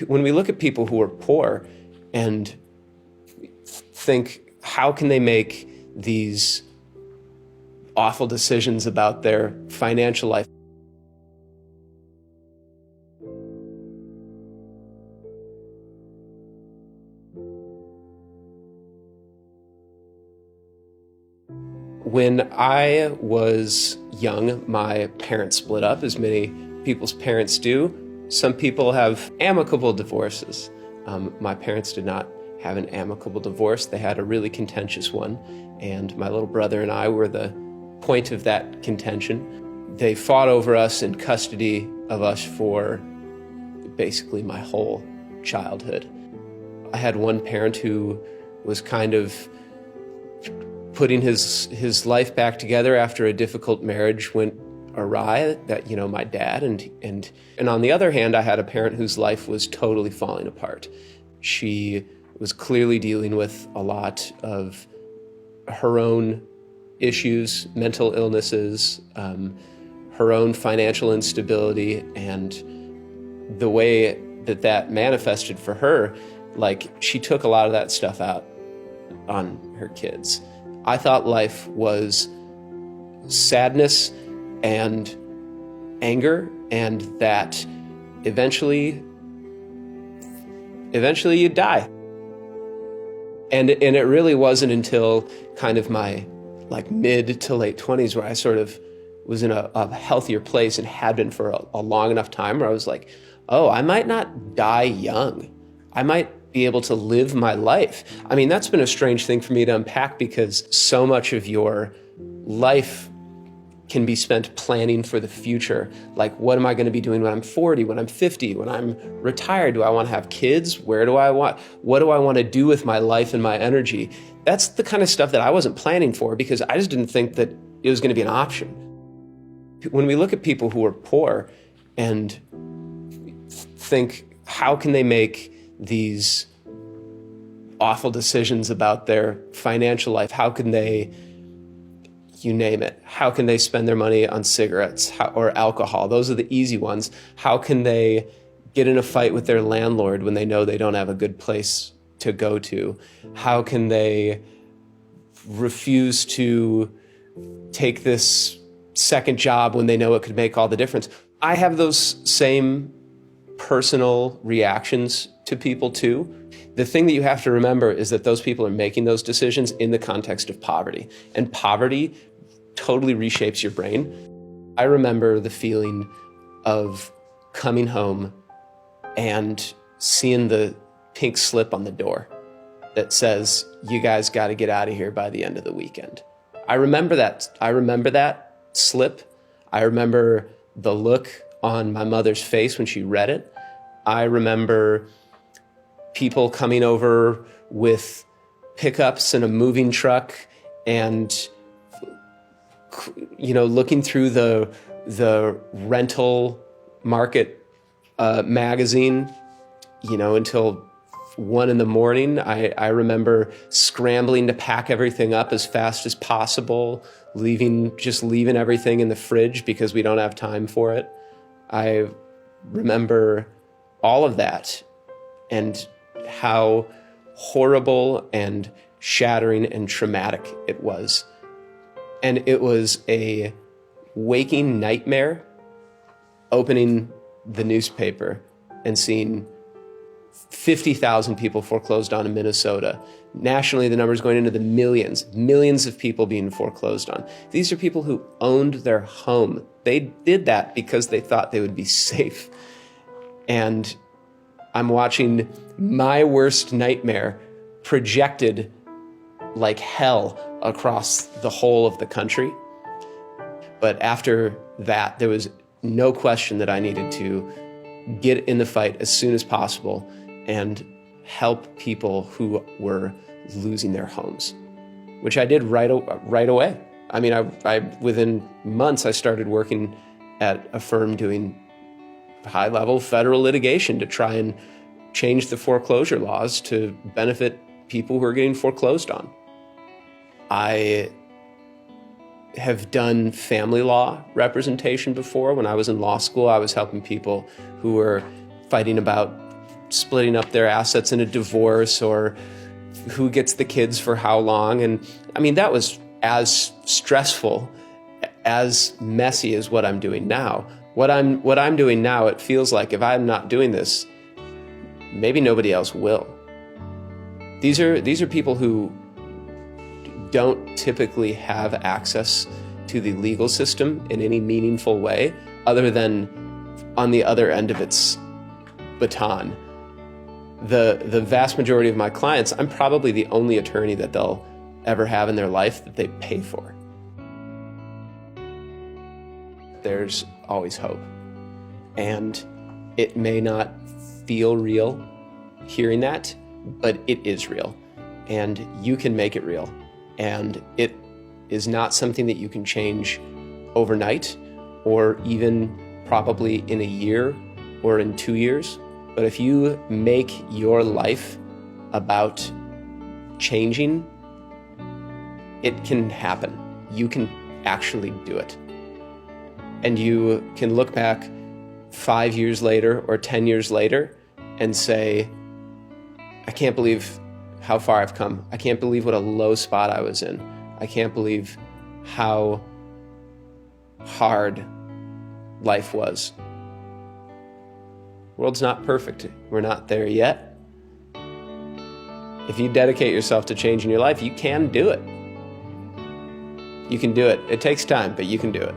When we look at people who are poor and think, how can they make these awful decisions about their financial life? When I was young, my parents split up, as many people's parents do. Some people have amicable divorces. My parents did not have an amicable divorce. They had a really contentious one, and my little brother and I were the point of that contention. They fought over us in custody of us for basically my whole childhood. I had one parent who was kind of putting his life back together after a difficult marriage went awry, that, my dad, and on the other hand, I had a parent whose life was totally falling apart. She was clearly dealing with a lot of her own issues, mental illnesses, her own financial instability, and the way that manifested for her, she took a lot of that stuff out on her kids. I thought life was sadness and anger, and that eventually you'd die. And it really wasn't until kind of my mid to late 20s where I sort of was in a healthier place, and had been for a long enough time, where I was like, oh, I might not die young. I might be able to live my life. I mean, that's been a strange thing for me to unpack, because so much of your life can be spent planning for the future. Like, what am I going to be doing when I'm 40, when I'm 50, when I'm retired? Do I want to have kids? What do I want to do with my life and my energy? That's the kind of stuff that I wasn't planning for, because I just didn't think that it was going to be an option. When we look at people who are poor and think, how can they make these awful decisions about their financial life? How can they, you name it, how can they spend their money on cigarettes or alcohol? Those are the easy ones. How can they get in a fight with their landlord when they know they don't have a good place to go to? How can they refuse to take this second job when they know it could make all the difference? I have those same personal reactions to people too. The thing that you have to remember is that those people are making those decisions in the context of poverty, and poverty totally reshapes your brain. I remember the feeling of coming home and seeing the pink slip on the door that says, you guys got to get out of here by the end of the weekend. I remember that. I remember that slip. I remember the look on my mother's face when she read it. I remember people coming over with pickups and a moving truck, and looking through the rental market magazine, until 1 a.m. I remember scrambling to pack everything up as fast as possible, leaving everything in the fridge because we don't have time for it. I remember all of that, and how horrible and shattering and traumatic it was. And it was a waking nightmare opening the newspaper and seeing 50,000 people foreclosed on in Minnesota. Nationally, the number's going into the millions of people being foreclosed on. These are people who owned their home. They did that because they thought they would be safe. And I'm watching my worst nightmare projected like hell across the whole of the country. But after that, there was no question that I needed to get in the fight as soon as possible and help people who were losing their homes, which I did right away. I mean, I within months, I started working at a firm doing high-level federal litigation to try and change the foreclosure laws to benefit people who are getting foreclosed on. I have done family law representation before. When I was in law school, I was helping people who were fighting about splitting up their assets in a divorce, or who gets the kids for how long. And I mean, that was as stressful, as messy as what I'm doing now. What I'm doing now, it feels like if I'm not doing this, maybe nobody else will. These are people who don't typically have access to the legal system in any meaningful way, other than on the other end of its baton. The vast majority of my clients, I'm probably the only attorney that they'll ever have in their life that they pay for. There's always hope. And it may not feel real hearing that, but it is real. And you can make it real. And it is not something that you can change overnight, or even probably in a year or in 2 years. But if you make your life about changing, it can happen. You can actually do it. And you can look back 5 years later or 10 years later and say, I can't believe how far I've come. I can't believe what a low spot I was in. I can't believe how hard life was. The world's not perfect. We're not there yet. If you dedicate yourself to changing your life, you can do it. You can do it. It takes time, but you can do it.